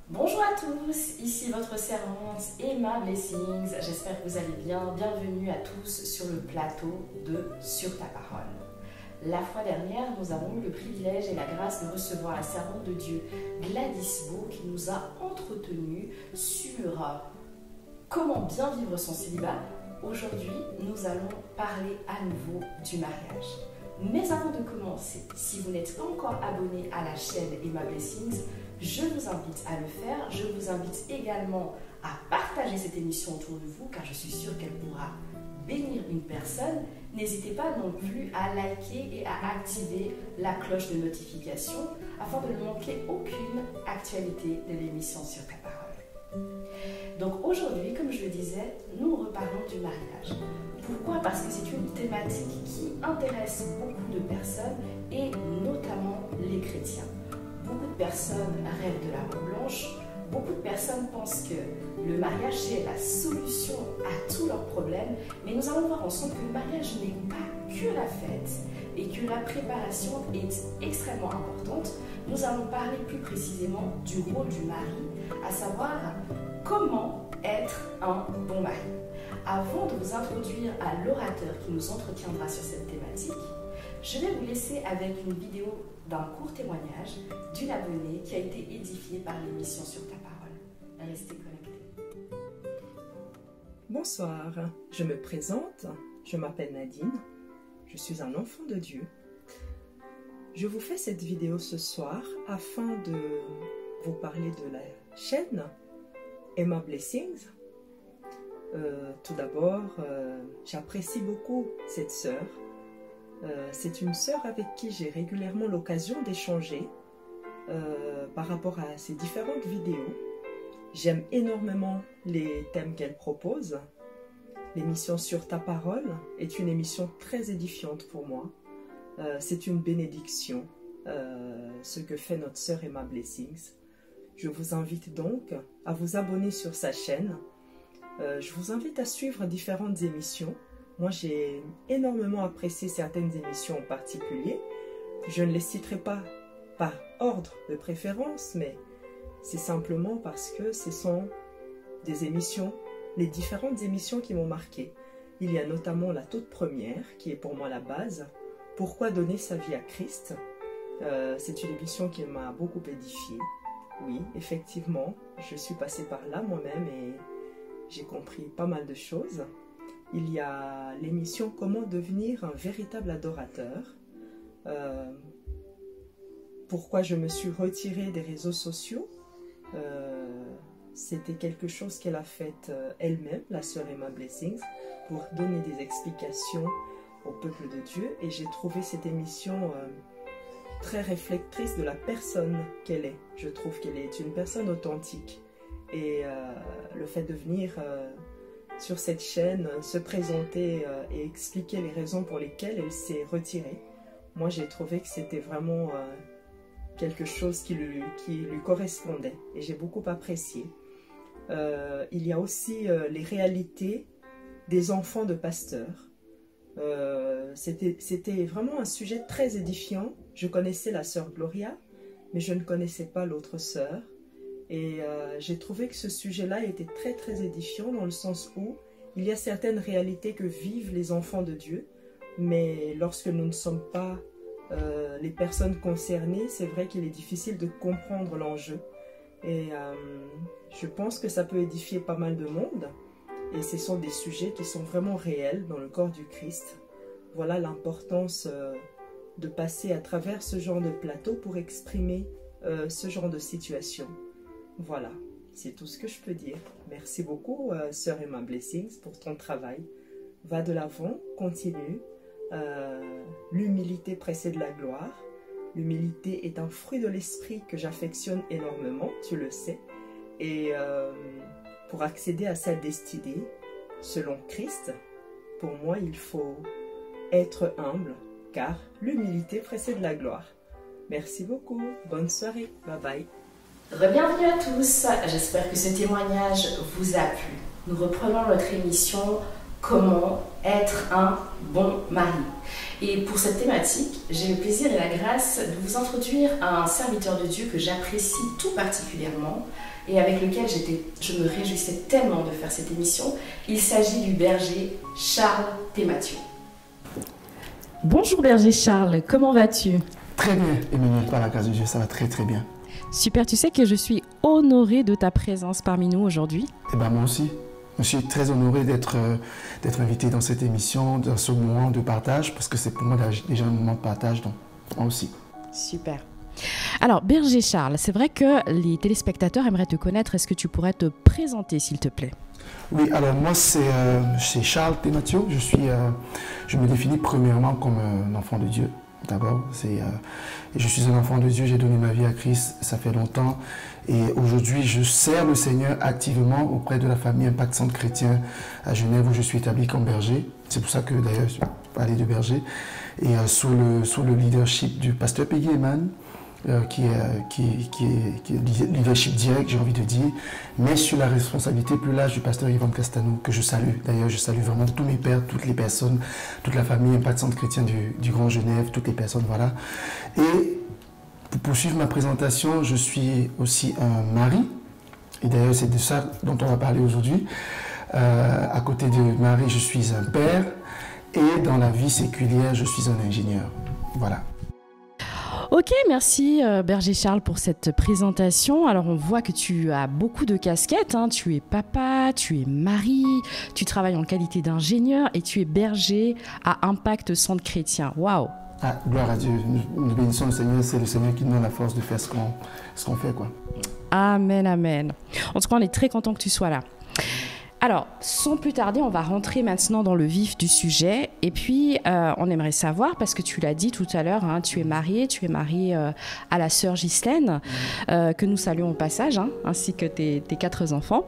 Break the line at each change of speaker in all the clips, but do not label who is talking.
Bonjour à tous, ici votre servante Emma Blessings, j'espère que vous allez bien. Bienvenue à tous sur le plateau de Sur ta parole. La fois dernière, nous avons eu le privilège et la grâce de recevoir la servante de Dieu Gladys Beau qui nous a entretenus sur comment bien vivre son célibat. Aujourd'hui, nous allons parler à nouveau du mariage. Mais avant de commencer, si vous n'êtes pas encore abonné à la chaîne Emma Blessings, je vous invite à le faire. Je vous invite également à partager cette émission autour de vous car je suis sûre qu'elle pourra bénir une personne. N'hésitez pas non plus à liker et à activer la cloche de notification afin de ne manquer aucune actualité de l'émission Sur ta parole. Donc aujourd'hui, comme je le disais, nous reparlons du mariage. Pourquoi? Parce que c'est une thématique qui intéresse beaucoup de personnes et notamment les chrétiens. Beaucoup de personnes rêvent de la robe blanche, beaucoup de personnes pensent que le mariage c'est la solution à tous leurs problèmes, mais nous allons voir ensemble que le mariage n'est pas que la fête et que la préparation est extrêmement importante. Nous allons parler plus précisément du rôle du mari, à savoir comment être un bon mari. Avant de vous introduire à l'orateur qui nous entretiendra sur cette thématique, je vais vous laisser avec une vidéo d'un court témoignage d'une abonnée qui a été édifiée par l'émission Sur ta parole. Restez connectés.
Bonsoir, je me présente, je m'appelle Nadine, je suis un enfant de Dieu. Je vous fais cette vidéo ce soir afin de vous parler de la chaîne Emma Blessings. Tout d'abord, j'apprécie beaucoup cette sœur. C'est une sœur avec qui j'ai régulièrement l'occasion d'échanger par rapport à ses différentes vidéos. J'aime énormément les thèmes qu'elle propose. L'émission Sur ta parole est une émission très édifiante pour moi. C'est une bénédiction, ce que fait notre sœur Emma Blessings. Je vous invite donc à vous abonner sur sa chaîne. Je vous invite à suivre différentes émissions. Moi, j'ai énormément apprécié certaines émissions en particulier. Je ne les citerai pas par ordre de préférence, mais c'est simplement parce que ce sont des émissions, les différentes émissions qui m'ont marqué. Il y a notamment la toute première, qui est pour moi la base, Pourquoi donner sa vie à Christ. C'est une émission qui m'a beaucoup édifiée. Oui, effectivement, je suis passée par là moi-même et j'ai compris pas mal de choses. Il y a l'émission Comment devenir un véritable adorateur. Pourquoi je me suis retirée des réseaux sociaux. C'était quelque chose qu'elle a fait elle-même, la sœur Emma Blessings, pour donner des explications au peuple de Dieu. Et j'ai trouvé cette émission très réflectrice de la personne qu'elle est. Je trouve qu'elle est une personne authentique. Et le fait de venir sur cette chaîne, se présenter et expliquer les raisons pour lesquelles elle s'est retirée, moi j'ai trouvé que c'était vraiment quelque chose qui lui correspondait et j'ai beaucoup apprécié. Il y a aussi les réalités des enfants de pasteurs. C'était vraiment un sujet très édifiant. Je connaissais la sœur Gloria, mais je ne connaissais pas l'autre sœur. Et j'ai trouvé que ce sujet-là était très très édifiant dans le sens où il y a certaines réalités que vivent les enfants de Dieu, mais lorsque nous ne sommes pas les personnes concernées, c'est vrai qu'il est difficile de comprendre l'enjeu. Et je pense que ça peut édifier pas mal de monde. Et ce sont des sujets qui sont vraiment réels dans le corps du Christ. Voilà l'importance de passer à travers ce genre de plateau pour exprimer ce genre de situation. Voilà, c'est tout ce que je peux dire. Merci beaucoup, sœur Emma Blessings, pour ton travail. Va de l'avant, continue. L'humilité précède la gloire. L'humilité est un fruit de l'esprit que j'affectionne énormément, tu le sais. Et pour accéder à sa destinée, selon Christ, pour moi, il faut être humble, car l'humilité précède la gloire. Merci beaucoup. Bonne soirée. Bye bye.
Bienvenue à tous, j'espère que ce témoignage vous a plu. Nous reprenons notre émission comment être un bon mari. Et pour cette thématique, j'ai le plaisir et la grâce de vous introduire à un serviteur de Dieu que j'apprécie tout particulièrement et avec lequel je me réjouissais tellement de faire cette émission. Il s'agit du berger Charles Thémathieu. Bonjour berger Charles, comment vas-tu?
Très bien, Emmanuel, par la grâce de Dieu, ça va très très bien.
Super, tu sais que je suis honorée de ta présence parmi nous aujourd'hui.
Eh bien moi aussi, je suis très honoré d'être invité dans cette émission, dans ce moment de partage, parce que c'est pour moi déjà un moment de partage, donc moi aussi.
Super. Alors, berger Charles, c'est vrai que les téléspectateurs aimeraient te connaître. Est-ce que tu pourrais te présenter, s'il te plaît?
Oui, alors moi, c'est Charles Thémathieu. Je me définis premièrement comme un enfant de Dieu. D'abord, je suis un enfant de Dieu, j'ai donné ma vie à Christ, ça fait longtemps. Et aujourd'hui, je sers le Seigneur activement auprès de la famille Impact Centre Chrétien à Genève, où je suis établi comme berger. C'est pour ça que d'ailleurs, je parlais de berger. Et sous le leadership du pasteur Peggy Eman, qui est leadership direct, j'ai envie de dire, mais sur la responsabilité plus large du pasteur Yvan Castano, que je salue. D'ailleurs, je salue vraiment tous mes pères, toutes les personnes, toute la famille Impact Centre Chrétien du Grand Genève, toutes les personnes, voilà. Et pour poursuivre ma présentation, je suis aussi un mari, et d'ailleurs, c'est de ça dont on va parler aujourd'hui. À côté de mari, je suis un père, et dans la vie séculière, je suis un ingénieur. Voilà.
Ok, merci berger Charles pour cette présentation. Alors on voit que tu as beaucoup de casquettes, hein. Tu es papa, tu es mari, tu travailles en qualité d'ingénieur et tu es berger à Impact Centre Chrétien. Waouh!
Ah, gloire à Dieu, nous bénissons le Seigneur, c'est le Seigneur qui nous donne la force de faire ce qu'on fait, quoi. Amen,
amen. En tout cas, on est très content que tu sois là. Alors, sans plus tarder, on va rentrer maintenant dans le vif du sujet. Et puis, on aimerait savoir, parce que tu l'as dit tout à l'heure, hein, tu es marié à la sœur Ghislaine, que nous saluons au passage, hein, ainsi que tes 4 enfants.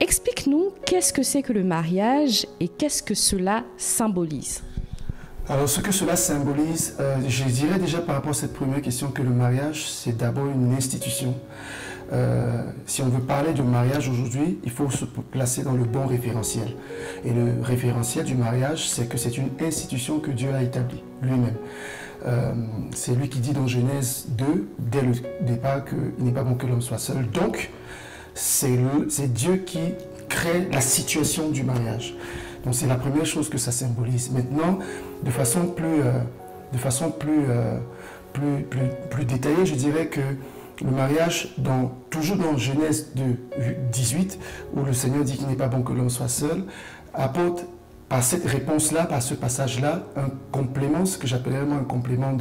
Explique-nous, qu'est-ce que c'est que le mariage et qu'est-ce que cela symbolise?
Alors, ce que cela symbolise, je dirais déjà par rapport à cette première question que le mariage, c'est d'abord une institution. Si on veut parler de mariage aujourd'hui, il faut se placer dans le bon référentiel. Et le référentiel du mariage, c'est que c'est une institution que Dieu a établie lui-même. C'est lui qui dit dans Genèse 2, dès le départ, qu'il n'est pas bon que l'homme soit seul. Donc, c'est Dieu qui crée la situation du mariage. Donc, c'est la première chose que ça symbolise. Maintenant, de façon plus détaillée, je dirais que le mariage, toujours dans Genèse 18, où le Seigneur dit qu'il n'est pas bon que l'homme soit seul, apporte par cette réponse-là, par ce passage-là, un complément, ce que j'appellerais un complément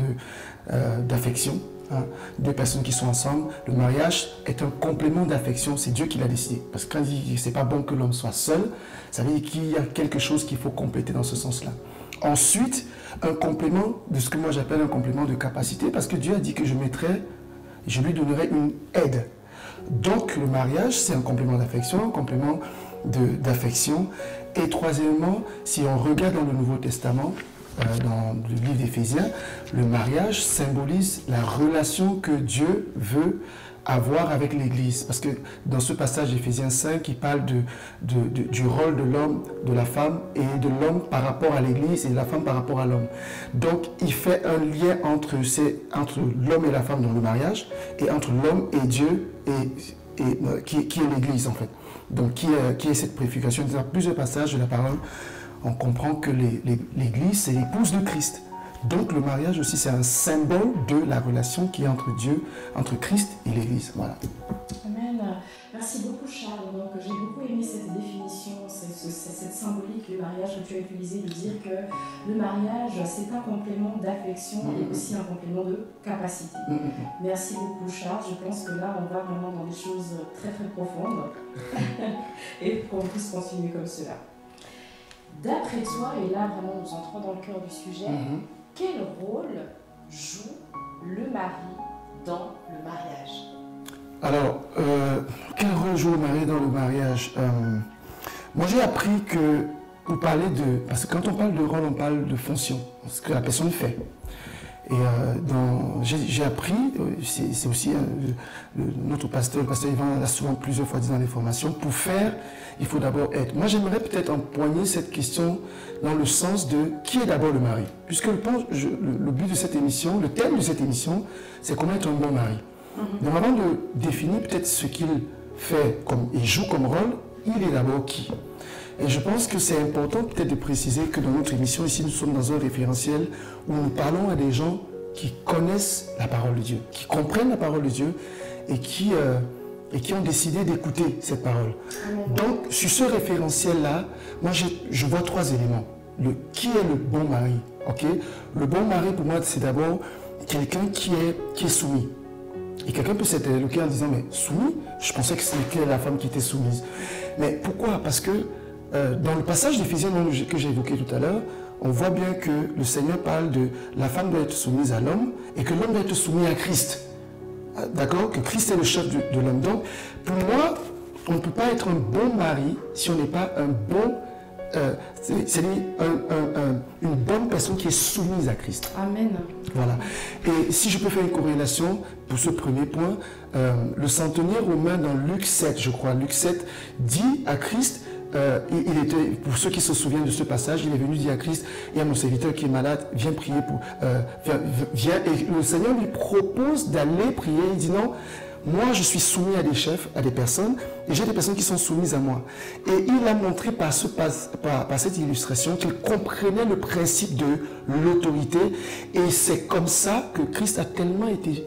d'affection. Hein, 2 personnes qui sont ensemble, le mariage est un complément d'affection, c'est Dieu qui l'a décidé. Parce que quand il dit que c'est pas bon que l'homme soit seul, ça veut dire qu'il y a quelque chose qu'il faut compléter dans ce sens-là. Ensuite, un complément de ce que moi j'appelle un complément de capacité, parce que Dieu a dit que je lui donnerai une aide. Donc le mariage, c'est un complément d'affection, un complément d'affection. Et troisièmement, si on regarde dans le Nouveau Testament, dans le livre d'Éphésiens, le mariage symbolise la relation que Dieu veut avoir avec l'Église. Parce que dans ce passage d'Éphésiens 5, il parle du rôle de l'homme, de la femme, et de l'homme par rapport à l'Église et de la femme par rapport à l'homme. Donc, il fait un lien entre l'homme et la femme dans le mariage, et entre l'homme et Dieu, qui est l'Église en fait. Donc, qui est cette préfiguration. Dans plusieurs passages de la parole, on comprend que l'Église, c'est l'épouse de Christ. Donc le mariage aussi, c'est un symbole de la relation qui est entre Dieu, entre Christ et l'Église. Voilà.
Amen. Merci beaucoup Charles. Donc j'ai beaucoup aimé cette définition, cette symbolique du mariage que tu as utilisé, de dire que le mariage, c'est un complément d'affection et aussi un complément de capacité. Merci beaucoup Charles. Je pense que là, on va vraiment dans des choses très très profondes et qu'on puisse continuer comme cela. D'après toi, et là vraiment nous entrons dans le cœur du sujet, quel rôle joue le mari dans le mariage?
Alors, quel rôle joue le mari dans le mariage? Moi j'ai appris que, pour parler parce que quand on parle de rôle, on parle de fonction, ce que la personne fait. Et j'ai appris, c'est aussi notre pasteur, le pasteur Yvan l'a souvent plusieurs fois dit dans les formations, pour faire, il faut d'abord être. Moi, j'aimerais peut-être empoigner cette question dans le sens de qui est d'abord le mari. Puisque le but de cette émission, le thème de cette émission, c'est comment être un bon mari. Donc avant de définir peut-être ce qu'il fait et joue comme rôle, il est d'abord qui. Et je pense que c'est important peut-être de préciser que dans notre émission, ici, nous sommes dans un référentiel où nous parlons à des gens qui connaissent la parole de Dieu, qui comprennent la parole de Dieu et qui ont décidé d'écouter cette parole. Donc, sur ce référentiel-là, moi, je vois 3 éléments. Qui est le bon mari? Okay? Le bon mari, pour moi, c'est d'abord quelqu'un qui est soumis. Et quelqu'un peut s'interloquer en disant, mais soumis? Je pensais que c'était la femme qui était soumise. Mais pourquoi? Parce que dans le passage d'Éphésiens que j'ai évoqué tout à l'heure, on voit bien que le Seigneur parle de la femme doit être soumise à l'homme et que l'homme doit être soumis à Christ. D'accord? Que Christ est le chef de l'homme. Donc, pour moi, on ne peut pas être un bon mari si on n'est pas un bon... c'est-à-dire une bonne personne qui est soumise à Christ.
Amen.
Voilà. Et si je peux faire une corrélation pour ce premier point, le centenier romain dans Luc 7, je crois, Luc 7, dit à Christ... pour ceux qui se souviennent de ce passage, il est venu dire à Christ, il y a mon serviteur qui est malade, viens prier pour... viens, et le Seigneur lui propose d'aller prier. Il dit non, moi je suis soumis à des chefs, à des personnes, et j'ai des personnes qui sont soumises à moi. Et il a montré par cette illustration qu'il comprenait le principe de l'autorité, et c'est comme ça que Christ a tellement été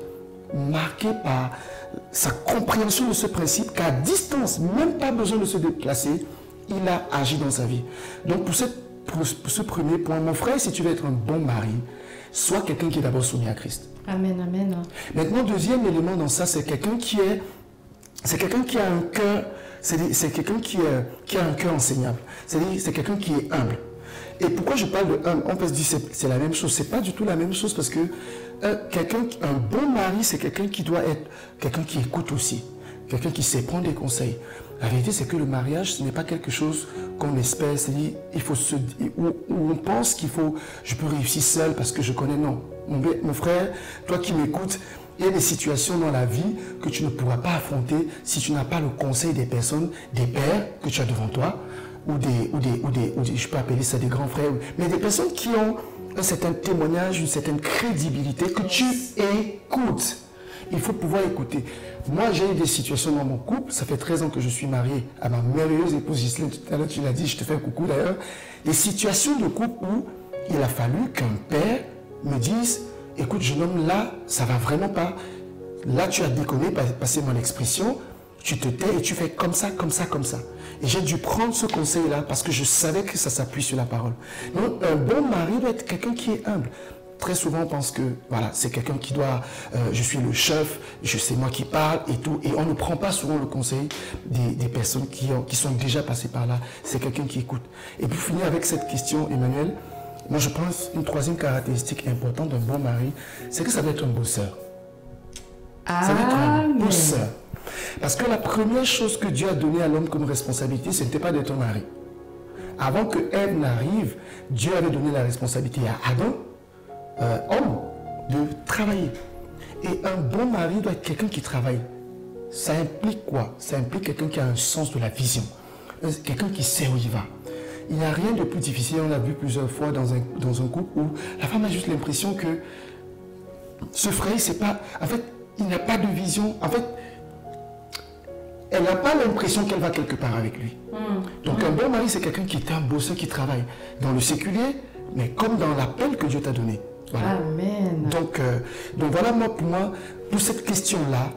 marqué par sa compréhension de ce principe qu'à distance, même pas besoin de se déplacer, il a agi dans sa vie. Donc pour ce premier point, mon frère, si tu veux être un bon mari, sois quelqu'un qui est d'abord soumis à Christ.
Amen, amen.
Maintenant, deuxième élément dans ça, c'est quelqu'un qui a un cœur, c'est quelqu'un qui a un cœur enseignable. C'est-à-dire, c'est quelqu'un qui est humble. Et pourquoi je parle de humble? On peut se dire que c'est la même chose. C'est pas du tout la même chose parce que un bon mari, c'est quelqu'un qui doit être quelqu'un qui écoute aussi, quelqu'un qui sait prendre des conseils. La vérité, c'est que le mariage, ce n'est pas quelque chose qu'on espère. C'est-à-dire, où on pense je peux réussir seul parce que je connais. Non. Mon frère, toi qui m'écoutes, il y a des situations dans la vie que tu ne pourras pas affronter si tu n'as pas le conseil des personnes, des pères que tu as devant toi, ou je peux appeler ça des grands frères, mais des personnes qui ont un certain témoignage, une certaine crédibilité que tu écoutes. Il faut pouvoir écouter. Moi, j'ai eu des situations dans mon couple. Ça fait 13 ans que je suis marié à ma merveilleuse épouse Ghislaine. Tout à l'heure, tu l'as dit, je te fais un coucou d'ailleurs. Des situations de couple où il a fallu qu'un père me dise, écoute, jeune homme, là, ça va vraiment pas. Là, tu as déconné, passez mon expression. Tu te tais et tu fais comme ça, comme ça, comme ça. Et j'ai dû prendre ce conseil-là parce que je savais que ça s'appuie sur la parole. Donc, un bon mari doit être quelqu'un qui est humble. Très souvent, on pense que voilà, c'est quelqu'un qui doit, je suis le chef, c'est moi qui parle et tout. Et on ne prend pas souvent le conseil des personnes qui sont déjà passées par là. C'est quelqu'un qui écoute. Et pour finir avec cette question, Emmanuel, moi je pense une troisième caractéristique importante d'un bon mari, c'est que ça doit être un bosseur. Ça doit être un bosseur. Parce que la première chose que Dieu a donnée à l'homme comme responsabilité, ce n'était pas d'être un mari. Avant que Ève n'arrive, Dieu avait donné la responsabilité à Adam, homme, de travailler. Et un bon mari doit être quelqu'un qui travaille. Ça implique quoi? Ça implique quelqu'un qui a un sens de la vision. Quelqu'un qui sait où il va. Il n'y a rien de plus difficile, on l'a vu plusieurs fois dans un couple où la femme a juste l'impression que ce frère, c'est pas... En fait, il n'a pas de vision. En fait, elle n'a pas l'impression qu'elle va quelque part avec lui. Donc un bon mari, c'est quelqu'un qui est un bosseur, qui travaille dans le séculier, mais comme dans l'appel que Dieu t'a donné. Voilà.
Amen.
Donc voilà, pour moi, pour cette question-là,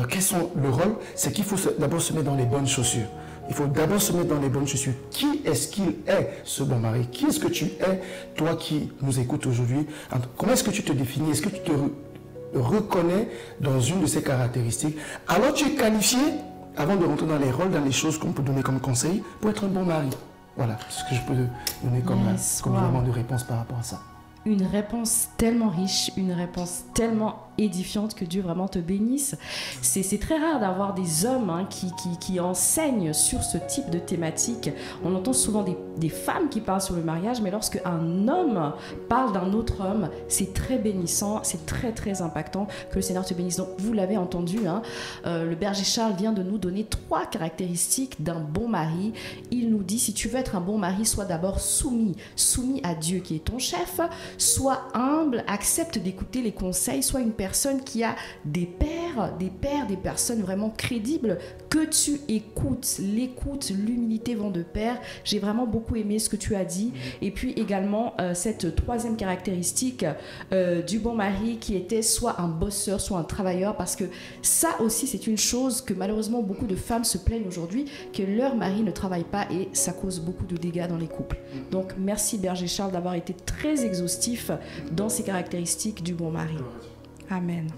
quels sont le rôle? C'est qu'il faut d'abord se mettre dans les bonnes chaussures. Il faut d'abord se mettre dans les bonnes chaussures. Qui est-ce qu'il est, ce bon mari? Qui est-ce que tu es, toi qui nous écoutes aujourd'hui? Comment est-ce que tu te définis? Est-ce que tu te reconnais dans une de ces caractéristiques? Alors tu es qualifié, avant de rentrer dans les rôles, dans les choses qu'on peut donner comme conseil, pour être un bon mari. Voilà ce que je peux donner comme élément de réponse par rapport à ça.
Une réponse tellement riche, une réponse tellement édifiante. Que Dieu vraiment te bénisse. C'est très rare d'avoir des hommes qui enseignent sur ce type de thématique. On entend souvent des femmes qui parlent sur le mariage, mais lorsque un homme parle d'un autre homme, c'est très bénissant, c'est très très impactant. Que le Seigneur te bénisse. Donc vous l'avez entendu, le berger Charles vient de nous donner 3 caractéristiques d'un bon mari. Il nous dit, si tu veux être un bon mari, sois d'abord soumis à Dieu qui est ton chef, sois humble, accepte d'écouter les conseils, sois une personne qui a des pères, des personnes vraiment crédibles que tu écoutes. L'écoute, l'humilité vont de pair. J'ai vraiment beaucoup aimé ce que tu as dit. Et puis également cette 3e caractéristique du bon mari qui était soit un bosseur, soit un travailleur, parce que ça aussi c'est une chose que malheureusement beaucoup de femmes se plaignent aujourd'hui, que leur mari ne travaille pas et ça cause beaucoup de dégâts dans les couples. Donc merci berger Charles d'avoir été très exhaustif dans ces caractéristiques du bon mari. Amen.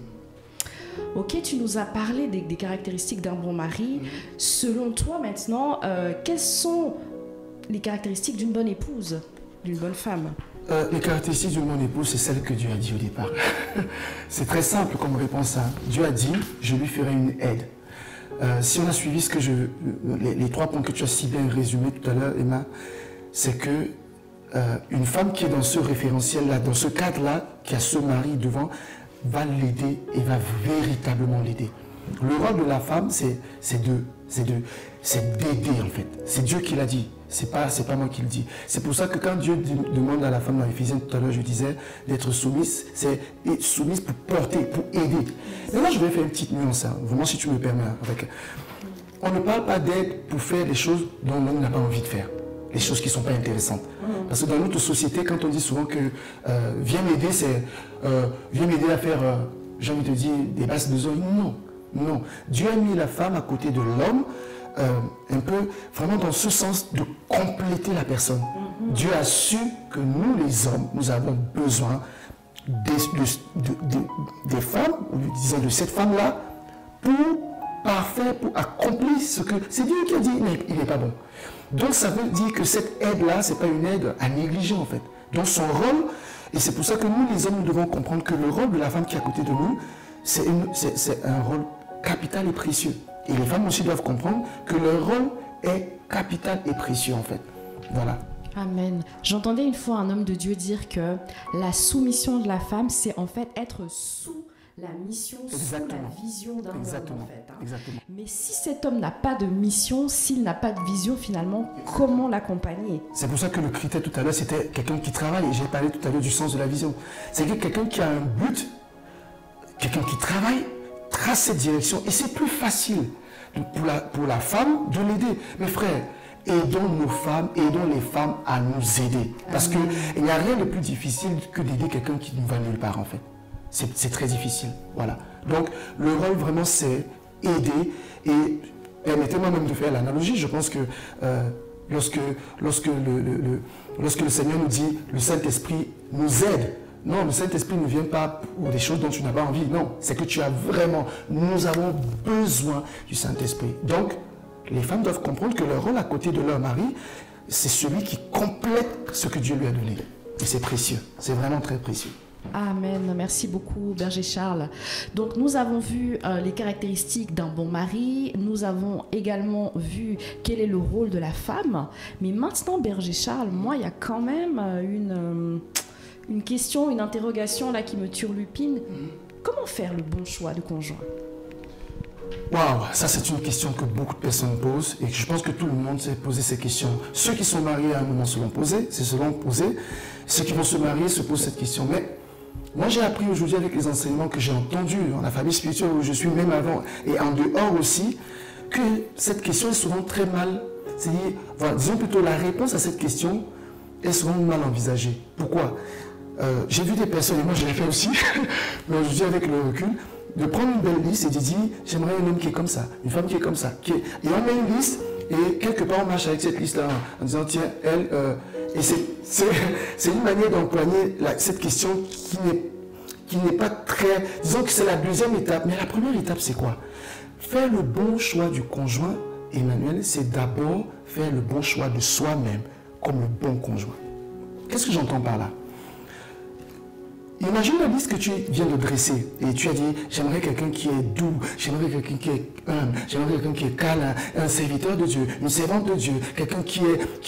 Ok, tu nous as parlé des caractéristiques d'un bon mari. Selon toi maintenant, quelles sont les caractéristiques d'une bonne épouse, d'une bonne femme?
Les caractéristiques d'une bonne épouse, c'est celle que Dieu a dit au départ. C'est très simple comme réponse. Dieu a dit, je lui ferai une aide. Si on a suivi les 3 points que tu as si bien résumés tout à l'heure, Emma, c'est que une femme qui est dans ce référentiel-là, dans ce cadre-là, qui a ce mari devant, va l'aider et va véritablement l'aider. Le rôle de la femme, c'est d'aider en fait. C'est Dieu qui l'a dit. C'est pas moi qui le dis. C'est pour ça que quand Dieu demande à la femme dans Éphésiens tout à l'heure, je disais, d'être soumise, c'est soumise pour porter, pour aider. Mais là, je vais faire une petite nuance, vraiment si tu me permets. On ne parle pas d'aide pour faire des choses dont l'homme n'a pas envie de faire. Les choses qui ne sont pas intéressantes. Parce que dans notre société, quand on dit souvent que viens m'aider, c'est viens m'aider à faire, j'ai envie de dire, des basses besognes. Non. Dieu a mis la femme à côté de l'homme, un peu vraiment dans ce sens de compléter la personne. Dieu a su que nous, les hommes, nous avons besoin des femmes, ou disons de cette femme-là, pour accomplir ce que... C'est Dieu qui a dit, il n'est pas bon. Donc ça veut dire que cette aide-là, ce n'est pas une aide à négliger en fait. Donc son rôle, et c'est pour ça que nous les hommes, nous devons comprendre que le rôle de la femme qui est à côté de nous, c'est un rôle capital et précieux. Et les femmes aussi doivent comprendre que leur rôle est capital et précieux en fait. Voilà.
Amen. J'entendais une fois un homme de Dieu dire que la soumission de la femme, c'est en fait être sous la mission,
exactement,
sous la vision d'un homme en fait.
Exactement.
Mais si cet homme n'a pas de mission, s'il n'a pas de vision finalement, comment l'accompagner?
C'est pour ça que le critère tout à l'heure, c'était quelqu'un qui travaille. Et j'ai parlé tout à l'heure du sens de la vision. C'est quelqu'un qui a un but, quelqu'un qui travaille, trace cette direction. Et c'est plus facile pour la femme de l'aider. Mes frères, aidons nos femmes, aidons les femmes à nous aider. Parce qu'il n'y a rien de plus difficile que d'aider quelqu'un qui ne va nulle part en fait. C'est très difficile. Voilà. Donc, le rôle vraiment, c'est aider. Et permettez-moi même de faire l'analogie. Je pense que lorsque le Seigneur nous dit le Saint-Esprit nous aide, non, le Saint-Esprit ne vient pas pour des choses dont tu n'as pas envie. Non, c'est que tu as vraiment... Nous avons besoin du Saint-Esprit. Donc, les femmes doivent comprendre que leur rôle à côté de leur mari, c'est celui qui complète ce que Dieu lui a donné. Et c'est précieux. C'est vraiment très précieux.
Amen. Merci beaucoup, berger Charles. Donc, nous avons vu les caractéristiques d'un bon mari. Nous avons également vu quel est le rôle de la femme. Mais maintenant, berger Charles, moi, il y a quand même une question, une interrogation là qui me turlupine. Comment faire le bon choix de conjoint?
Waouh, ça c'est une question que beaucoup de personnes posent et je pense que tout le monde s'est posé ces questions. Ceux qui sont mariés à un moment se l'ont posé, Ceux qui vont se marier se posent cette question. Mais moi j'ai appris aujourd'hui avec les enseignements que j'ai entendus dans la famille spirituelle où je suis même avant et en dehors aussi, que cette question est souvent très mal, c'est-à-dire, voilà, disons plutôt la réponse à cette question est souvent mal envisagée. Pourquoi? J'ai vu des personnes, et moi je l'ai fait aussi, mais aujourd'hui avec le recul, de prendre une belle liste et de dire j'aimerais un homme qui est comme ça, une femme qui est comme ça. Et on met une liste et quelque part on marche avec cette liste-là en disant tiens, elle... et c'est une manière d'employer cette question qui n'est pas très... Disons que c'est la deuxième étape, mais la première étape c'est quoi? Faire le bon choix du conjoint, Emmanuel, c'est d'abord faire le bon choix de soi-même comme le bon conjoint. Qu'est-ce que j'entends par là? Imagine la liste que tu viens de dresser et tu as dit, j'aimerais quelqu'un qui est doux, j'aimerais quelqu'un qui est humble, j'aimerais quelqu'un qui est câlin, un serviteur de Dieu, une servante de Dieu, quelqu'un qui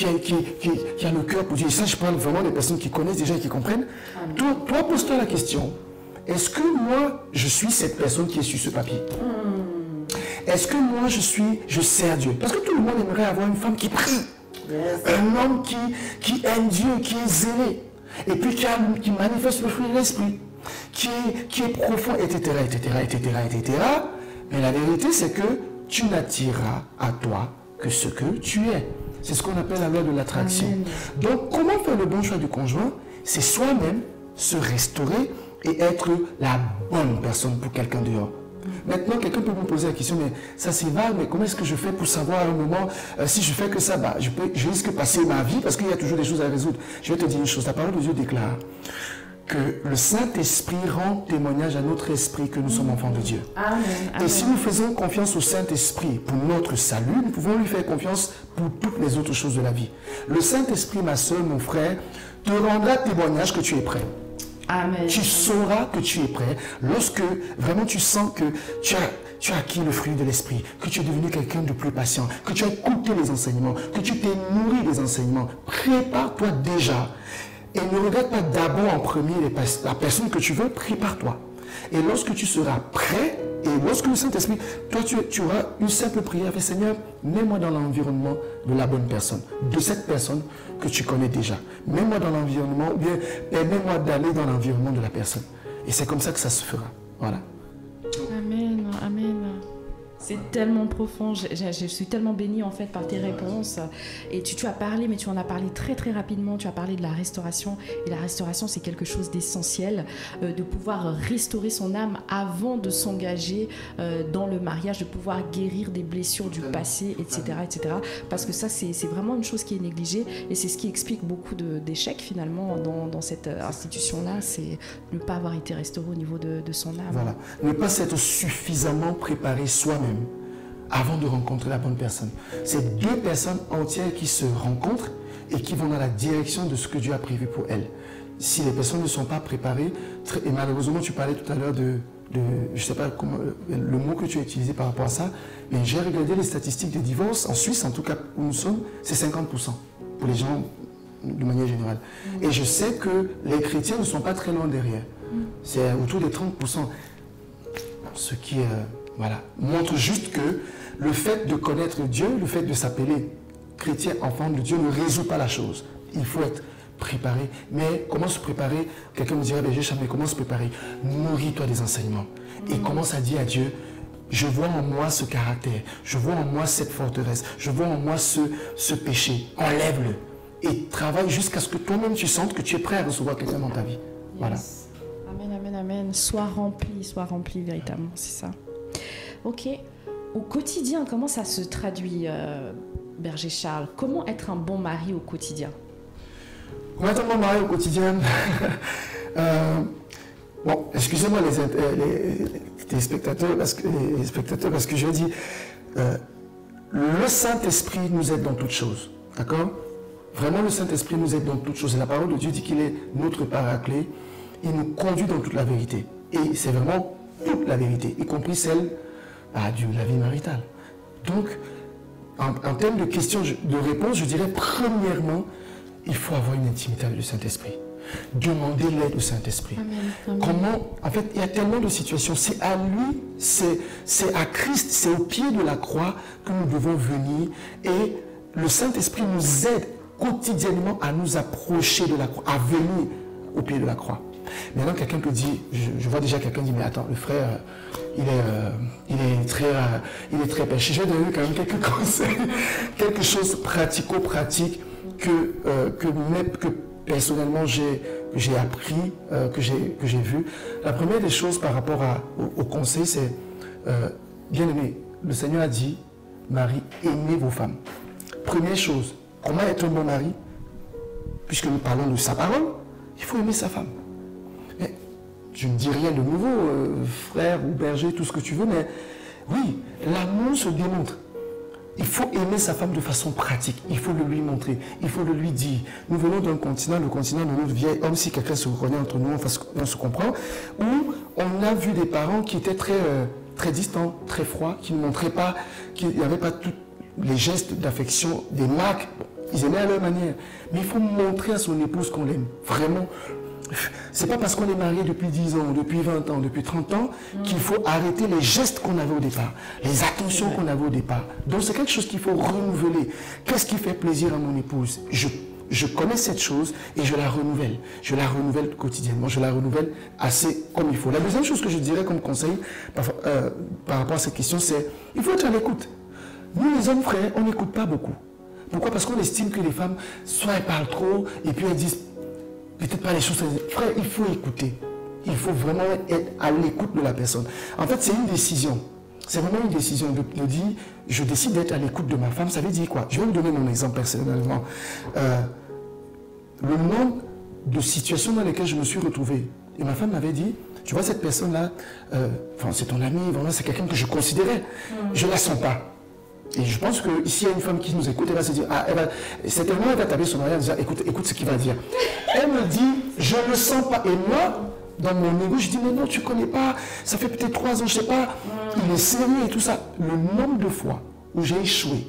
a le cœur pour Dieu. Et ça, je parle vraiment des personnes qui connaissent déjà et qui comprennent. Toi, pose-toi la question, est-ce que moi, je suis cette personne qui est sur ce papier? Est-ce que moi, je sers Dieu? Parce que tout le monde aimerait avoir une femme qui prie, un homme qui aime Dieu, qui est zélé. Et puis qui manifeste le fruit de l'esprit, qui est profond, etc., etc., etc., etc. Mais la vérité, c'est que tu n'attireras à toi que ce que tu es. C'est ce qu'on appelle la loi de l'attraction. Donc, comment faire le bon choix du conjoint? C'est soi-même se restaurer et être la bonne personne pour quelqu'un dehors. Maintenant, quelqu'un peut me poser la question, mais ça c'est vague, mais comment est-ce que je fais pour savoir à un moment, si je fais que ça, je risque de passer ma vie, parce qu'il y a toujours des choses à résoudre. Je vais te dire une chose, la parole de Dieu déclare que le Saint-Esprit rend témoignage à notre esprit que nous sommes enfants de Dieu.
Amen.
Et si nous faisons confiance au Saint-Esprit pour notre salut, nous pouvons lui faire confiance pour toutes les autres choses de la vie. Le Saint-Esprit, ma soeur, mon frère, te rendra témoignage que tu es prêt.
Amen.
Tu sauras que tu es prêt lorsque vraiment tu sens que tu as acquis le fruit de l'esprit, que tu es devenu quelqu'un de plus patient, que tu as écouté les enseignements, que tu t'es nourri des enseignements. Prépare-toi déjà. Et ne regarde pas d'abord en premier la personne que tu veux, prépare-toi. Et lorsque tu seras prêt, et lorsque le Saint-Esprit, toi tu auras une simple prière, fais Seigneur, mets-moi dans l'environnement de la bonne personne, de cette personne que tu connais déjà. Mets-moi dans l'environnement, ou bien permets-moi d'aller dans l'environnement de la personne. Et c'est comme ça que ça se fera. Voilà.
Amen, amen. C'est tellement profond, je suis tellement bénie en fait par tes réponses. Et tu as parlé, mais tu en as parlé très très rapidement, tu as parlé de la restauration. Et la restauration, c'est quelque chose d'essentiel, de pouvoir restaurer son âme avant de s'engager dans le mariage, de pouvoir guérir des blessures du passé, etc. etc. Parce que ça, c'est vraiment une chose qui est négligée. Et c'est ce qui explique beaucoup d'échecs finalement dans cette institution-là, c'est ne pas avoir été restauré au niveau de son âme.
Voilà, ne pas s'être suffisamment préparé soi-même avant de rencontrer la bonne personne. C'est deux personnes entières qui se rencontrent et qui vont dans la direction de ce que Dieu a prévu pour elles. Si les personnes ne sont pas préparées, et malheureusement tu parlais tout à l'heure de je ne sais pas comment, le mot que tu as utilisé par rapport à ça, mais j'ai regardé les statistiques de divorce, en Suisse en tout cas où nous sommes, c'est 50% pour les gens de manière générale. Et je sais que les chrétiens ne sont pas très loin derrière. C'est autour de 30%. Ce qui voilà, montre juste que le fait de connaître Dieu, le fait de s'appeler chrétien, enfant de Dieu, ne résout pas la chose. Il faut être préparé. Mais comment se préparer? Quelqu'un me dirait, mais comment se préparer? Nourris-toi des enseignements. Et commence à dire à Dieu, je vois en moi ce caractère, je vois en moi cette forteresse, je vois en moi ce péché. Enlève-le. Et travaille jusqu'à ce que toi-même tu sentes que tu es prêt à recevoir quelqu'un dans ta vie. Voilà.
Amen, amen, amen. Sois rempli véritablement, c'est ça. Ok. Au quotidien, comment ça se traduit, Berger Charles? Comment être un bon mari au quotidien?
Comment être un bon mari au quotidien? Bon, excusez-moi les spectateurs, parce que je dis, le Saint-Esprit nous aide dans toutes choses. D'accord? Vraiment, le Saint-Esprit nous aide dans toutes choses. Et la parole de Dieu dit qu'il est notre paraclet. Il nous conduit dans toute la vérité. Et c'est vraiment toute la vérité, y compris celle de la vie maritale. Donc, en termes de questions, de réponses, je dirais premièrement, il faut avoir une intimité avec le Saint-Esprit. Demander l'aide au Saint-Esprit. Comment, en fait, il y a tellement de situations. C'est à lui, c'est à Christ, c'est au pied de la croix que nous devons venir. Et le Saint-Esprit nous aide quotidiennement à nous approcher de la croix, à venir au pied de la croix. Maintenant, quelqu'un peut dire, je vois déjà quelqu'un dire, mais attends, le frère, il est très péché. Je vais donner quand même quelques conseils, quelque chose pratico-pratique que personnellement j'ai appris, que j'ai vu. La première des choses par rapport au conseil, c'est, bien aimé, le Seigneur a dit, Marie, aimez vos femmes. Première chose, comment être un bon mari? Puisque nous parlons de sa parole, il faut aimer sa femme. Mais je ne dis rien de nouveau, frère ou berger, tout ce que tu veux, mais oui, l'amour se démontre. Il faut aimer sa femme de façon pratique. Il faut le lui montrer. Il faut le lui dire. Nous venons d'un continent, le continent de notre vieil homme, si quelqu'un se reconnaît entre nous, on se comprend, où on a vu des parents qui étaient très distants, très froids, qui ne montraient pas, qui n'avaient pas tous les gestes d'affection, des marques. Ils aimaient à leur manière. Mais il faut montrer à son épouse qu'on l'aime. Vraiment. C'est pas parce qu'on est marié depuis 10 ans, depuis 20 ans, depuis 30 ans qu'il faut arrêter les gestes qu'on avait au départ, les attentions qu'on avait au départ. Donc c'est quelque chose qu'il faut renouveler. Qu'est-ce qui fait plaisir à mon épouse? Je connais cette chose et je la renouvelle. Je la renouvelle quotidiennement, je la renouvelle assez comme il faut. La deuxième chose que je dirais comme conseil par rapport à cette question, c'est il faut être à l'écoute. Nous les hommes frères, on n'écoute pas beaucoup. Pourquoi? Parce qu'on estime que les femmes, soit elles parlent trop et puis elles disent peut-être pas les choses. Frère, il faut écouter. Il faut vraiment être à l'écoute de la personne. En fait, c'est une décision. C'est vraiment une décision de dire, je décide d'être à l'écoute de ma femme. Ça veut dire quoi? Je vais vous donner mon exemple personnellement. Le nombre de situations dans lesquelles je me suis retrouvé. Et ma femme m'avait dit, tu vois cette personne-là, c'est ton amie, vraiment c'est quelqu'un que je considérais. Je ne la sens pas. Et je pense que ici il y a une femme qui nous écoute, elle va se dire, certainement elle va taper son mari en disant, écoute ce qu'il va dire. Elle me dit, je ne le sens pas. Et moi, dans mon égo, je dis, mais non, tu ne connais pas, ça fait peut-être 3 ans, je ne sais pas, il est sérieux et tout ça. Le nombre de fois où j'ai échoué,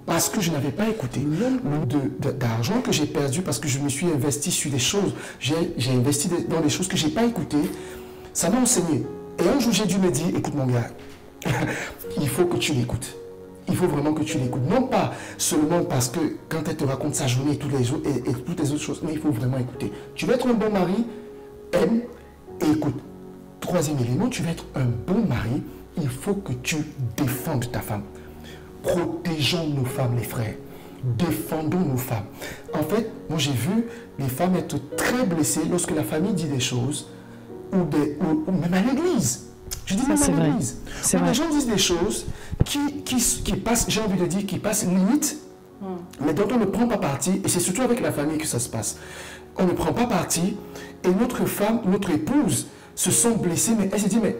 parce que je n'avais pas écouté, le nombre d'argent que j'ai perdu, parce que je me suis investi sur des choses, j'ai investi dans des choses que je n'ai pas écoutées, ça m'a enseigné. Et un jour, j'ai dû me dire, écoute mon gars, il faut que tu l'écoutes. Il faut vraiment que tu l'écoutes. Non pas seulement parce que quand elle te raconte sa journée et toutes les autres choses, mais il faut vraiment écouter. Tu veux être un bon mari, aime et écoute. Troisième élément, tu veux être un bon mari, il faut que tu défendes ta femme. Protégeons nos femmes, les frères. Défendons nos femmes. En fait, moi j'ai vu les femmes être très blessées lorsque la famille dit des choses, ou même à l'église. Je dis même à l'église. Les gens disent des choses qui passent, j'ai envie de dire, qui passent limite, mais dont on ne prend pas parti, et c'est surtout avec la famille que ça se passe. On ne prend pas parti, et notre femme, notre épouse, se sent blessée, mais elle se dit, mais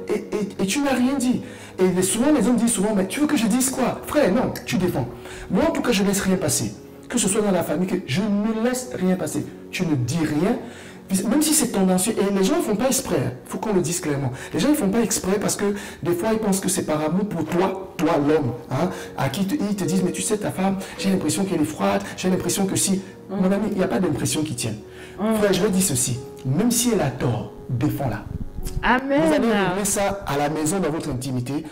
et tu n'as rien dit. Et souvent, les hommes disent souvent, mais tu veux que je dise quoi? Frère, non, tu défends. Moi, en tout cas, je ne laisse rien passer. Que ce soit dans la famille, que je ne laisse rien passer. Tu ne dis rien, même si c'est tendancieux. Et les gens ne font pas exprès, il faut qu'on le dise clairement. Les gens ne font pas exprès parce que des fois, ils pensent que c'est par amour pour toi l'homme, hein, à qui ils te disent, mais tu sais, ta femme, j'ai l'impression qu'elle est froide, j'ai l'impression que si... Mon ami, il n'y a pas d'impression qui tienne. Frère, je vais dire ceci, même si elle a tort, défends-la.
Amen.
Vous allez régler ça à la maison dans votre intimité,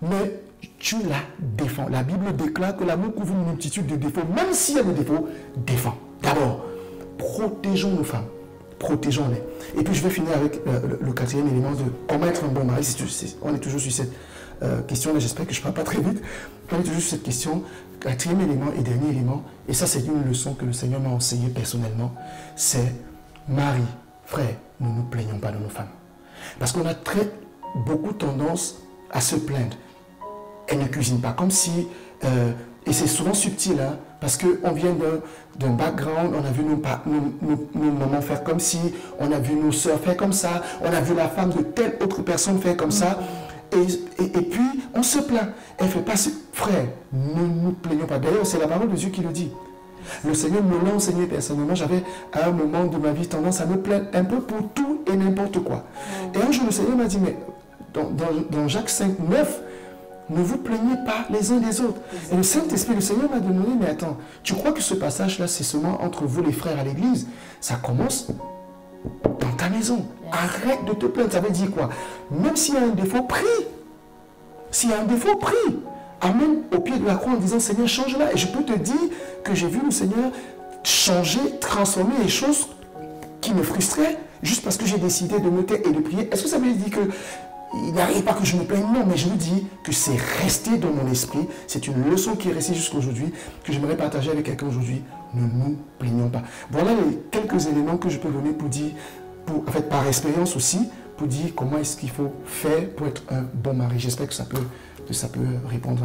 mais tu la défends. La Bible déclare que l'amour couvre une multitude de défauts. Même s'il y a des défauts, défends. D'abord, protégeons nos femmes. Protégeons-les. Et puis je vais finir avec le quatrième élément de comment être un bon mari. On est toujours sur cette question-là, j'espère que je ne parle pas très vite. On est toujours sur cette question. Quatrième élément et dernier élément, et ça c'est une leçon que le Seigneur m'a enseignée personnellement, c'est mari, frère, nous ne nous plaignons pas de nos femmes. Parce qu'on a beaucoup tendance à se plaindre. Elle ne cuisine pas, comme si... et c'est souvent subtil, hein, parce qu'on vient d'un background, on a vu nos mamans faire comme si, on a vu nos soeurs faire comme ça, on a vu la femme de telle autre personne faire comme ça, et puis on se plaint. Elle fait pas... Frère, ne nous plaignons pas. D'ailleurs, c'est la parole de Dieu qui le dit. Le Seigneur me l'a enseigné personnellement. J'avais à un moment de ma vie tendance à me plaindre un peu pour tout et n'importe quoi. Et un jour, le Seigneur m'a dit, mais dans Jacques 5, 9, ne vous plaignez pas les uns des autres. Et le Saint-Esprit, le Seigneur m'a demandé, mais attends, tu crois que ce passage-là, c'est seulement entre vous les frères à l'église? Ça commence dans ta maison. Arrête de te plaindre. Ça veut dire quoi? Même s'il y a un défaut, prie. S'il y a un défaut, prie. Amène au pied de la croix en disant, Seigneur, change-la. Et je peux te dire que j'ai vu le Seigneur changer, transformer les choses qui me frustraient juste parce que j'ai décidé de me taire et de prier. Est-ce que ça veut dire que il n'arrive pas que je me plaigne? Non, mais je me dis que c'est resté dans mon esprit. C'est une leçon qui est restée jusqu'à aujourd'hui, que j'aimerais partager avec quelqu'un aujourd'hui. Ne nous plaignons pas. Voilà les quelques éléments que je peux donner pour dire, en fait, par expérience aussi, pour dire comment est-ce qu'il faut faire pour être un bon mari. J'espère que ça peut répondre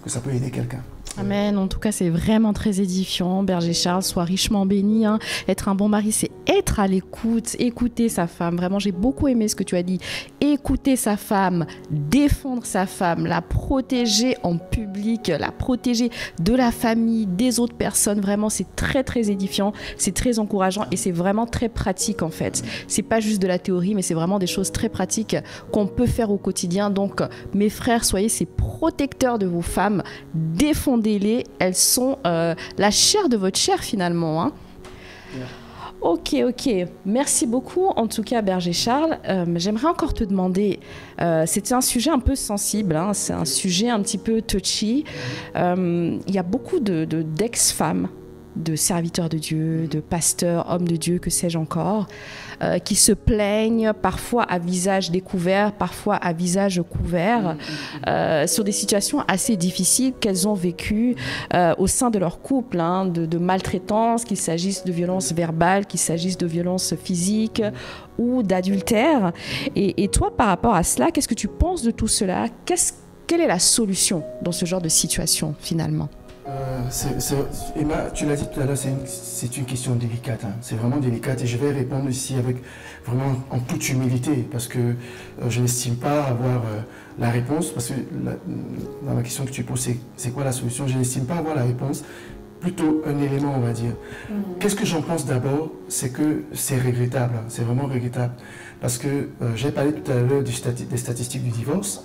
que ça peut aider quelqu'un.
Amen. En tout cas, c'est vraiment très édifiant. Berger Charles, sois richement béni. Hein. Être un bon mari, c'est être à l'écoute, écouter sa femme. Vraiment, j'ai beaucoup aimé ce que tu as dit. Écouter sa femme, défendre sa femme, la protéger en public, la protéger de la famille, des autres personnes. Vraiment, c'est très, très édifiant, c'est très encourageant et c'est vraiment très pratique en fait. C'est pas juste de la théorie, mais c'est vraiment des choses très pratiques qu'on peut faire au quotidien. Donc, mes frères, soyez ces protecteurs de vos femmes, défendez-les. Elles sont la chair de votre chair finalement, hein. Ok. Merci beaucoup, en tout cas, Berger Charles. J'aimerais encore te demander, c'est un sujet un peu sensible, hein, c'est un sujet un petit peu touchy. Il y a beaucoup d'ex-femmes, de serviteurs de Dieu, de pasteurs, hommes de Dieu, que sais-je encore, qui se plaignent parfois à visage découvert, parfois à visage couvert, sur des situations assez difficiles qu'elles ont vécues au sein de leur couple, hein, de maltraitance, qu'il s'agisse de violences verbales, qu'il s'agisse de violences physiques ou d'adultère. Et toi, par rapport à cela, qu'est-ce que tu penses de tout cela? Quelle est la solution dans ce genre de situation, finalement?
Emma, tu l'as dit tout à l'heure, c'est une question délicate, hein. C'est vraiment délicate et je vais répondre ici avec vraiment en toute humilité parce que je n'estime pas avoir la réponse, parce que dans la question que tu poses, c'est quoi la solution? Je n'estime pas avoir la réponse, plutôt un élément, on va dire. Qu'est-ce que j'en pense d'abord? C'est que c'est regrettable, hein. C'est vraiment regrettable parce que j'ai parlé tout à l'heure des statistiques du divorce.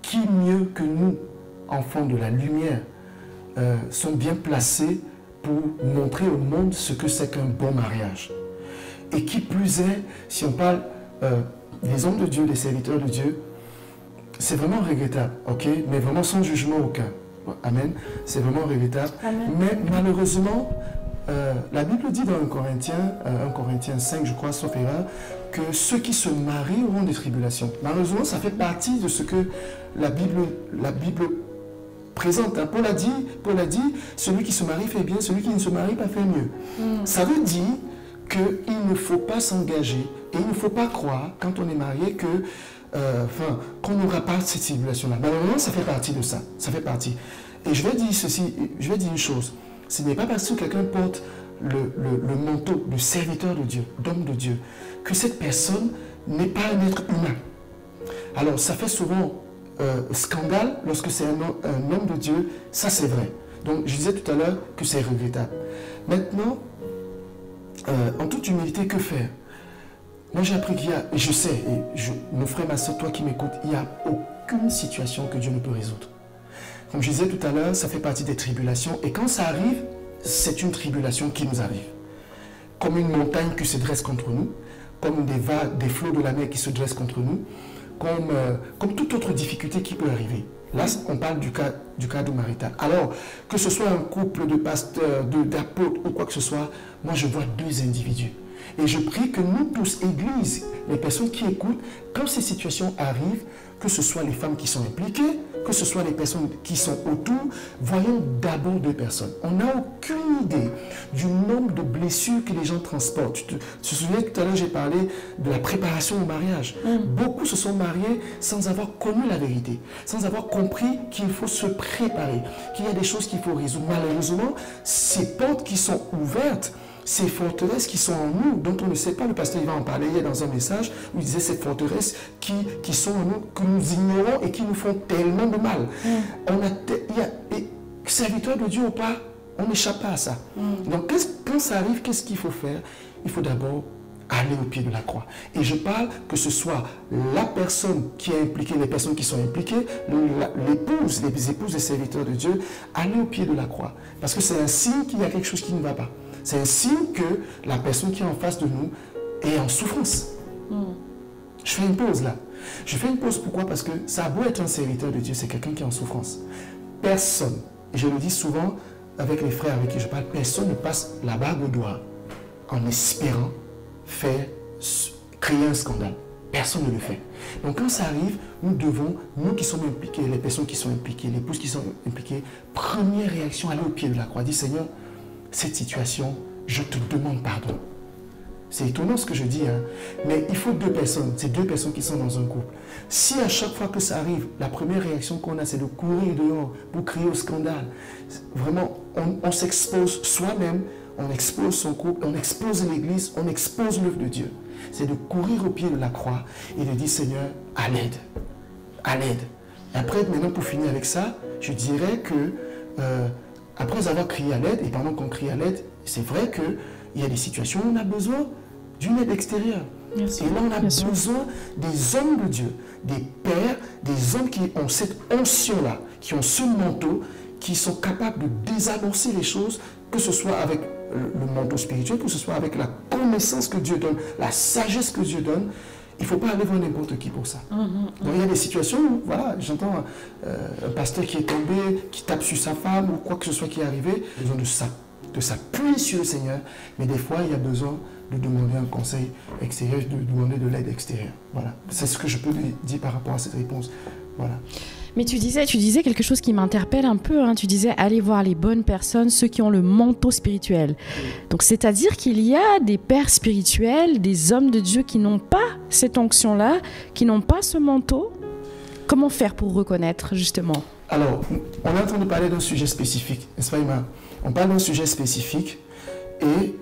Qui mieux que nous, enfants de la lumière, sont bien placés pour montrer au monde ce que c'est qu'un bon mariage. Et qui plus est, si on parle des hommes de Dieu, des serviteurs de Dieu, c'est vraiment regrettable, ok? Mais vraiment sans jugement aucun. Amen. C'est vraiment regrettable. Amen. Mais malheureusement, la Bible dit dans 1 Corinthiens 5, je crois, sauf erreur, que ceux qui se marient auront des tribulations. Malheureusement, ça fait partie de ce que la Bible présente. Paul a dit, celui qui se marie fait bien, celui qui ne se marie pas fait mieux. Ça veut dire qu'il ne faut pas s'engager et il ne faut pas croire, quand on est marié, qu'on n'aura pas cette tribulation-là. Malheureusement, ça fait partie de ça. Ça fait partie. Et je vais dire ceci, je vais dire une chose. Ce n'est pas parce que quelqu'un porte le manteau de serviteur de Dieu, d'homme de Dieu, que cette personne n'est pas un être humain. Alors, ça fait souvent scandale lorsque c'est un homme de Dieu, ça c'est vrai. Donc, je disais tout à l'heure que c'est regrettable. Maintenant, en toute humilité, que faire? Moi, j'ai appris qu'il y a, et je sais, mon frère, ma soeur, toi qui m'écoutes, il n'y a aucune situation que Dieu ne peut résoudre. Comme je disais tout à l'heure, ça fait partie des tribulations, et quand ça arrive, c'est une tribulation qui nous arrive. Comme une montagne qui se dresse contre nous, comme des flots de la mer qui se dressent contre nous, comme toute autre difficulté qui peut arriver. Là, on parle du cadre marital. Alors, que ce soit un couple de pasteurs, d'apôtres ou quoi que ce soit, moi je vois deux individus. Et je prie que nous tous, Église, les personnes qui écoutent, quand ces situations arrivent, que ce soit les femmes qui sont impliquées, que ce soit les personnes qui sont autour, voyons d'abord deux personnes. On n'a aucune idée du nombre de blessures que les gens transportent. Tu te souviens, tout à l'heure, j'ai parlé de la préparation au mariage. Beaucoup se sont mariés sans avoir connu la vérité, sans avoir compris qu'il faut se préparer, qu'il y a des choses qu'il faut résoudre. Malheureusement, ces portes qui sont ouvertes, ces forteresses qui sont en nous, dont on ne sait pas, le pasteur il va en parler hier dans un message où il disait ces forteresses qui sont en nous, que nous ignorons et qui nous font tellement de mal. Serviteurs de Dieu ou pas, on n'échappe pas à ça. Donc quand ça arrive, qu'est-ce qu'il faut faire? Il faut d'abord aller au pied de la croix. Et je parle que ce soit la personne qui est impliquée, les personnes qui sont impliquées, l'épouse, les épouses des serviteurs de Dieu, aller au pied de la croix. Parce que c'est un signe qu'il y a quelque chose qui ne va pas. C'est un signe que la personne qui est en face de nous est en souffrance. Je fais une pause là. Je fais une pause pourquoi? Parce que ça a beau être un serviteur de Dieu, c'est quelqu'un qui est en souffrance. Personne, et je le dis souvent avec les frères avec qui je parle, personne ne passe la bague au doigt en espérant créer un scandale. Personne ne le fait. Donc quand ça arrive, nous devons, nous qui sommes impliqués, les personnes qui sont impliquées, les épouses qui sont impliquées, première réaction, aller au pied de la croix. Dis Seigneur, cette situation, je te demande pardon. C'est étonnant ce que je dis, hein? Mais il faut deux personnes, c'est deux personnes qui sont dans un couple. Si à chaque fois que ça arrive, la première réaction qu'on a, c'est de courir dehors pour crier au scandale, vraiment, on s'expose soi-même, on expose son couple, on expose l'église, on expose l'œuvre de Dieu. C'est de courir au pied de la croix et de dire, Seigneur, à l'aide. À l'aide. Et après, maintenant, pour finir avec ça, je dirais que après avoir crié à l'aide, et pendant qu'on crie à l'aide, c'est vrai qu'il y a des situations où on a besoin d'une aide extérieure.
Merci.
Et là, on a besoin des hommes de Dieu, des pères, des hommes qui ont cette onction-là, qui ont ce manteau, qui sont capables de désamorcer les choses, que ce soit avec le manteau spirituel, que ce soit avec la connaissance que Dieu donne, la sagesse que Dieu donne. Il ne faut pas aller voir n'importe qui pour ça. Donc, il y a des situations où, voilà, j'entends un pasteur qui est tombé, qui tape sur sa femme, ou quoi que ce soit qui est arrivé, il a besoin de s'appuyer sur le Seigneur, mais des fois, il y a besoin de demander un conseil extérieur, de demander de l'aide extérieure. Voilà. C'est ce que je peux lui dire par rapport à cette réponse. Voilà.
Mais tu disais quelque chose qui m'interpelle un peu. Hein. Tu disais aller voir les bonnes personnes, ceux qui ont le manteau spirituel. Donc, c'est-à-dire qu'il y a des pères spirituels, des hommes de Dieu qui n'ont pas cette onction-là, qui n'ont pas ce manteau. Comment faire pour reconnaître, justement?
Alors, on est en train de parler d'un sujet spécifique, n'est-ce pas, Ima? On parle d'un sujet spécifique et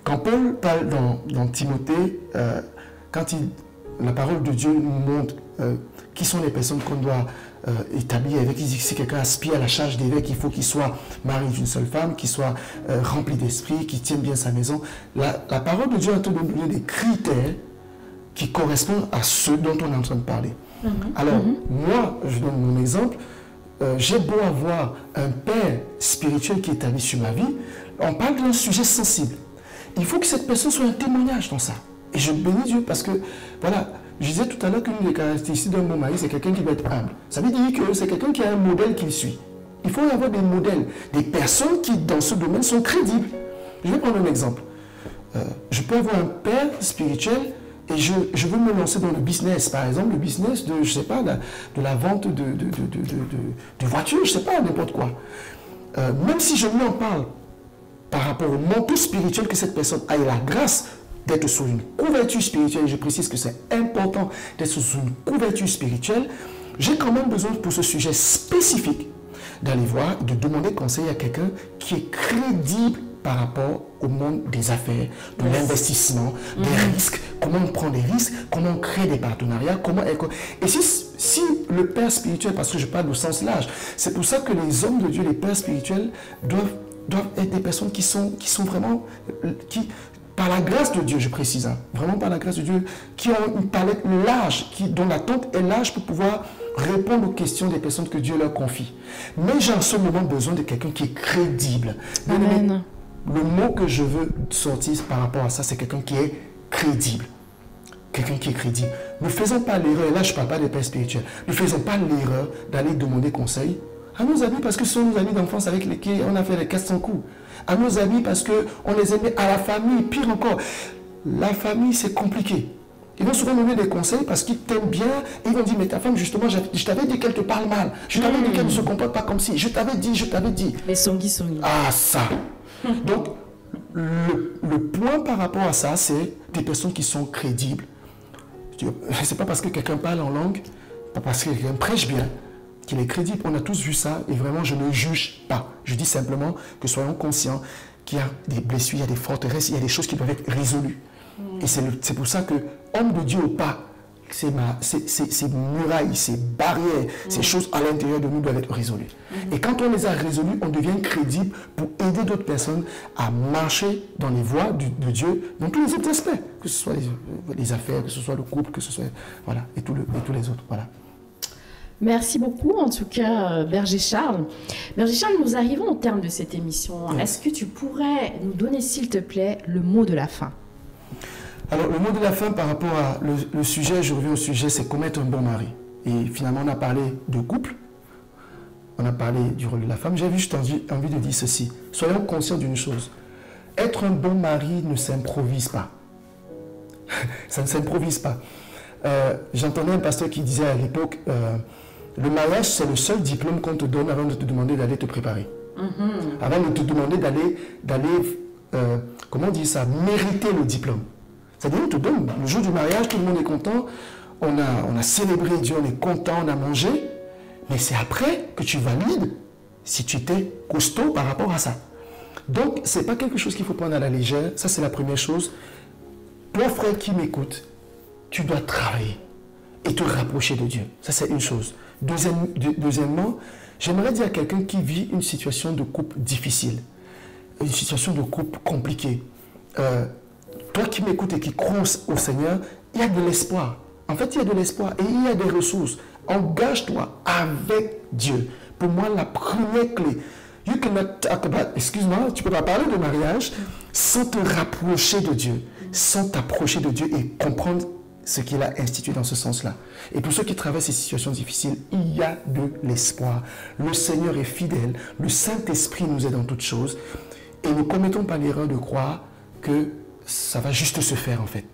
quand Paul parle dans Timothée, quand la parole de Dieu nous montre qui sont les personnes qu'on doit établir avec, il dit que si quelqu'un aspire à la charge d'évêque, il faut qu'il soit mari d'une seule femme, qu'il soit rempli d'esprit, qu'il tienne bien sa maison. La parole de Dieu est en train de nous donner des critères qui correspondent à ceux dont on est en train de parler. Alors, moi, je donne mon exemple. J'ai beau avoir un père spirituel qui est établi sur ma vie, on parle d'un sujet sensible. Il faut que cette personne soit un témoignage dans ça. Et je bénis Dieu parce que, voilà, je disais tout à l'heure qu'une des caractéristiques d'un bon mari, c'est quelqu'un qui va être humble. Ça veut dire que c'est quelqu'un qui a un modèle qu'il suit. Il faut y avoir des modèles, des personnes qui, dans ce domaine, sont crédibles. Je vais prendre un exemple. Je peux avoir un père spirituel et je veux me lancer dans le business, par exemple, le business de, je sais pas, de la vente de voitures, je sais pas, n'importe quoi. Même si je lui en parle par rapport au manteau spirituel que cette personne a et la grâce d'être sous une couverture spirituelle, et je précise que c'est important d'être sous une couverture spirituelle, j'ai quand même besoin pour ce sujet spécifique d'aller voir et de demander conseil à quelqu'un qui est crédible par rapport au monde des affaires, de l'investissement, des risques, comment on prend des risques, comment on crée des partenariats, Et si le père spirituel, parce que je parle au sens large, c'est pour ça que les hommes de Dieu, les pères spirituels, doivent être des personnes qui sont vraiment, par la grâce de Dieu, je précise, vraiment par la grâce de Dieu, qui ont une palette large, dont la tente est large pour pouvoir répondre aux questions des personnes que Dieu leur confie. Mais j'ai en ce moment besoin de quelqu'un qui est crédible.
Amen.
Le mot que je veux sortir par rapport à ça, c'est quelqu'un qui est crédible. Quelqu'un qui est crédible. Ne faisons pas l'erreur, et là je ne parle pas des pères spirituels, ne faisons pas l'erreur d'aller demander conseil à nos amis parce que ce sont nos amis d'enfance avec lesquels on a fait les 400 coups. À nos amis parce qu'on les aimait, à la famille, pire encore. La famille, c'est compliqué. Ils vont souvent donner des conseils parce qu'ils t'aiment bien. Et ils vont dire, mais ta femme, justement, je t'avais dit qu'elle te parle mal. Je t'avais dit qu'elle ne se comporte pas comme si. Je t'avais dit.
Les songi.
Ah, ça. Donc, le point par rapport à ça, c'est des personnes qui sont crédibles. C'est pas parce que quelqu'un parle en langue, pas parce que quelqu'un prêche bien, qu'il est crédible. On a tous vu ça et vraiment, je ne juge pas. Je dis simplement que soyons conscients qu'il y a des blessures, il y a des forteresses, il y a des choses qui doivent être résolues. Et c'est pour ça que, homme de Dieu ou pas, ces murailles, ces barrières, ces choses à l'intérieur de nous doivent être résolues. Et quand on les a résolues, on devient crédible pour aider d'autres personnes à marcher dans les voies de Dieu, dans tous les autres aspects, que ce soit les affaires, que ce soit le couple, que ce soit, voilà, et tous les autres, voilà.
Merci beaucoup, en tout cas, Berger Charles. Berger Charles, nous arrivons au terme de cette émission. Oui. Est-ce que tu pourrais nous donner, s'il te plaît, le mot de la fin?
Alors, le mot de la fin par rapport à le sujet, je reviens au sujet, c'est comment être un bon mari. Et finalement, on a parlé de couple, on a parlé du rôle de la femme. J'avais juste envie de dire ceci. Soyons conscients d'une chose. Être un bon mari ne s'improvise pas. Ça ne s'improvise pas. J'entendais un pasteur qui disait à l'époque, le mariage, c'est le seul diplôme qu'on te donne avant de te demander d'aller te préparer. Avant de te demander d'aller comment on dit ça, mériter le diplôme. C'est-à-dire, on te donne, le jour du mariage, tout le monde est content, on a célébré Dieu, on est content, on a mangé, mais c'est après que tu valides si tu étais costaud par rapport à ça. Donc, ce n'est pas quelque chose qu'il faut prendre à la légère. Ça, c'est la première chose. Toi, frère qui m'écoute, tu dois travailler et te rapprocher de Dieu. Ça, c'est une chose. Deuxièmement, j'aimerais dire à quelqu'un qui vit une situation de couple difficile, une situation de couple compliquée. Toi qui m'écoutes et qui crois au Seigneur, il y a de l'espoir. En fait, il y a de l'espoir et il y a des ressources. Engage-toi avec Dieu. Pour moi, la première clé. You cannot talk about, excuse-moi, tu ne peux pas parler de mariage sans te rapprocher de Dieu, sans t'approcher de Dieu et comprendre ce qu'il a institué dans ce sens-là. Et pour ceux qui traversent ces situations difficiles, il y a de l'espoir. Le Seigneur est fidèle, le Saint-Esprit nous aide en toutes choses et ne commettons pas l'erreur de croire que ça va juste se faire en fait.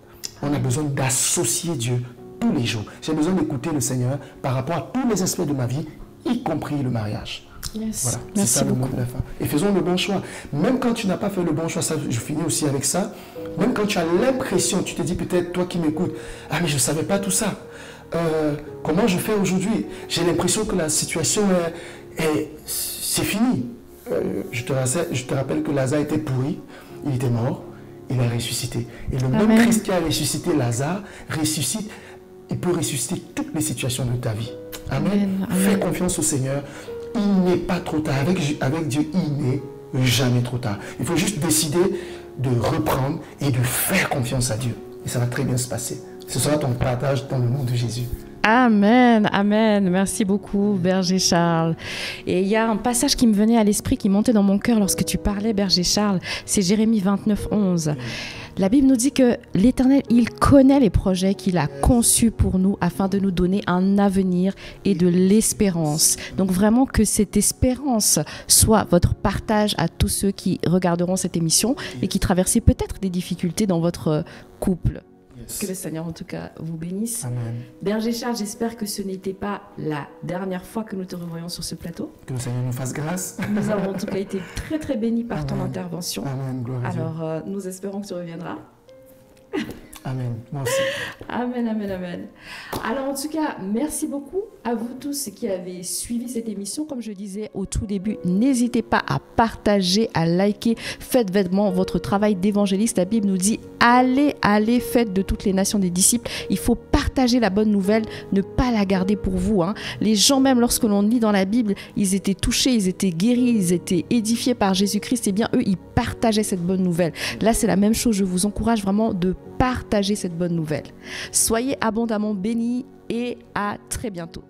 On a besoin d'associer Dieu tous les jours. J'ai besoin d'écouter le Seigneur par rapport à tous les aspects de ma vie, y compris le mariage.
Yes.
Voilà, c'est
Merci
ça le mot
beaucoup.
de la fin. Et faisons le bon choix. Même quand tu n'as pas fait le bon choix, ça, je finis aussi avec ça, même quand tu as l'impression, tu te dis peut-être, toi qui m'écoutes, ah mais je ne savais pas tout ça. Comment je fais aujourd'hui? J'ai l'impression que la situation c'est fini. Je te rappelle que Lazare était pourri, il était mort, il a ressuscité. Et le
Amen.
même Christ qui a ressuscité Lazare, il peut ressusciter toutes les situations de ta vie. Amen.
Amen.
Fais confiance au Seigneur. Il n'est pas trop tard. Avec Dieu, il n'est jamais trop tard. Il faut juste décider de reprendre et de faire confiance à Dieu. Et ça va très bien se passer. Ce sera ton partage dans le nom de Jésus.
Amen, amen. Merci beaucoup, Berger Charles. Et il y a un passage qui me venait à l'esprit, qui montait dans mon cœur lorsque tu parlais, Berger Charles. C'est Jérémie 29, 11. La Bible nous dit que l'Éternel, il connaît les projets qu'il a conçus pour nous afin de nous donner un avenir et de l'espérance. Donc vraiment que cette espérance soit votre partage à tous ceux qui regarderont cette émission et qui traversent peut-être des difficultés dans votre couple. Que le Seigneur, en tout cas, vous bénisse.
Amen.
Berger Charles, j'espère que ce n'était pas la dernière fois que nous te revoyons sur ce plateau.
Que le Seigneur nous fasse grâce.
Nous avons en tout cas été très très bénis par ton
Amen.
intervention.
Amen. Gloire à Dieu.
Alors, nous espérons que tu reviendras.
Amen. Moi aussi.
Amen, amen, amen. Alors, en tout cas, merci beaucoup à vous tous qui avez suivi cette émission. Comme je disais au tout début, n'hésitez pas à partager, à liker. Faites vraiment votre travail d'évangéliste. La Bible nous dit, allez, faites de toutes les nations des disciples. Il faut partager la bonne nouvelle, ne pas la garder pour vous. Les gens, même lorsque l'on lit dans la Bible, ils étaient touchés, ils étaient guéris, ils étaient édifiés par Jésus-Christ. Et bien, eux, ils partageaient cette bonne nouvelle. Là, c'est la même chose. Je vous encourage vraiment de partager cette bonne nouvelle. Soyez abondamment bénis et à très bientôt.